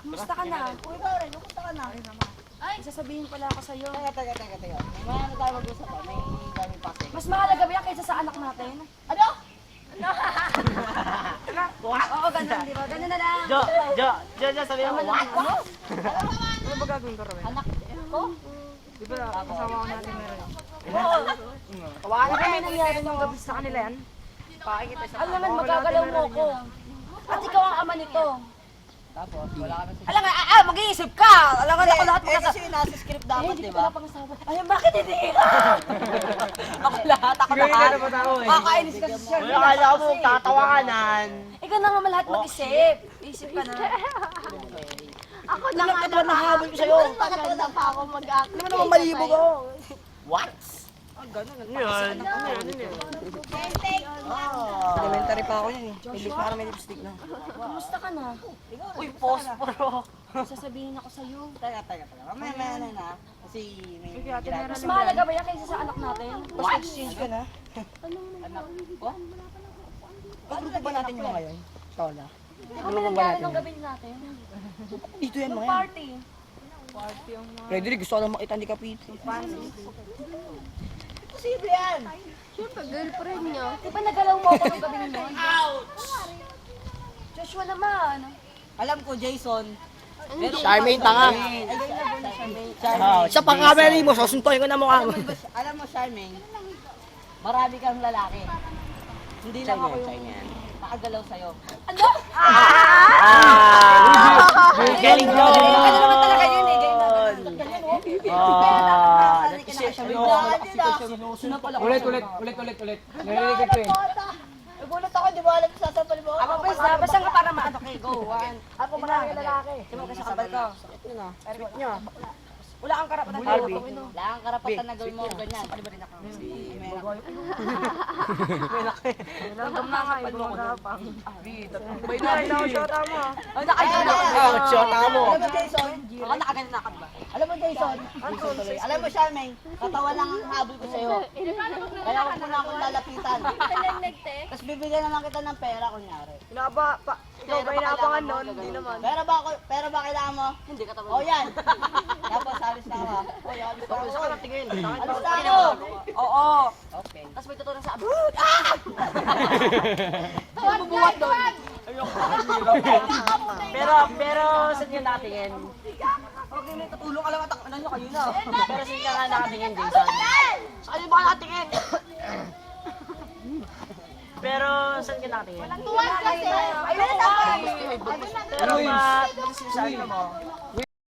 Kumusta ka na? Uy, pare, kumusta ka na? Ay, sasabihin pala ako sa'yo. Teka. May ano tayo mag-usap pa? May gamit pa. Mas mahalaga ba yan kaysa sa anak natin? Ano? Oo, ganun, di ba? Ganun na lang. Jo, sabihin mo, what? Ano ba gagawin ko rin? Anak ko? Di ba kasama ko natin meron? Ano kami nangyari nung gabi sa kanila yan? Pakikita sa Alam naman, magagalaw mo ko. At ikaw ang ama nito. Tapos, wala kami sa... Alam nga, mag-iisip ka! Alam nga, ako lahat Eh, kasi nasa script dapat, hindi di ko ba? pala pangasawa. Ay, bakit hindi ka? Ako lahat. Nakakainis ka sa siya. Wala kala mo, tatawanan. Ikaw na naman lahat mag-isip. Isip ka na. Ako na nga na nahabol ko sa'yo. Maganda pa ako mag-act. Ano naman malibog ako? What? Yun. Elementary pa ako yun eh. Hindi para may lipstick na. Kumusta ka na? Uy, posporo. Sasabihin ako sa'yo. Teka. Mamaya na. Kasi may ginagawa. Mas mahalaga ba yan kaysa sa anak natin? Mas exchange ka na. Anak ko? Kagrupo ba natin yung ngayon? Tola. Di ba may nangyari nung gabi natin? Dito yan Nung mga yan. party. Frederick, gusto ko lang makita ni Kapiti. Posible yan! Di ba nagalaw mo ako nung gabi nun? Ouch! Joshua naman. Alam ko, Jason. Charmaine, tanga. Sa pang-camera mo, sasuntoin ko na mukha mo. Alam mo, Charmaine, marami kang lalaki. Hindi lang ako yung nakagalaw sa'yo. Ano? Galing Ano yun. naman talaga yun eh? Ganyan na ganun. Ulit. Narinig ko eh. Nagulat ako, di ba alam sa sasampal mo? Ako pwes na, basta nga para maano kay go. One. Ako marami lalaki. Sino kasi kabal ko? Sakit niya. Wala kang karapatan na Harvey. Wala kang karapatan na gawin mo ganyan. Palibarin ako. Langgam na nga, ibang magapang. May na, shota mo. Ay, Shota mo. Alam mo, Jason? Baka nakaganyan na ka ba? Alam mo, Jason? Alam mo, Charmaine, katawan lang ang habol ko sa'yo. Kaya huwag mo na akong lalapitan. Tapos bibigyan naman kita ng pera, kunyari. Ikaw ba inaabangan nun? Hindi naman. Pera ba kailangan mo? Hindi ka O yan. Tapos alis na ako. Oy, alis na ako. tingin. Alis na ako. Oo. Okay. Tapos may tutulong sa abot. Bubuhat doon. Pero, saan yun natingin? Okay, may tutulong. Alam mo, ano nyo kayo na. Pero saan ka nga nakatingin, Jason? Saan yung baka natingin? Pero, saan ka nakatingin? Ayun na. Pero, ba't sinasabi mo?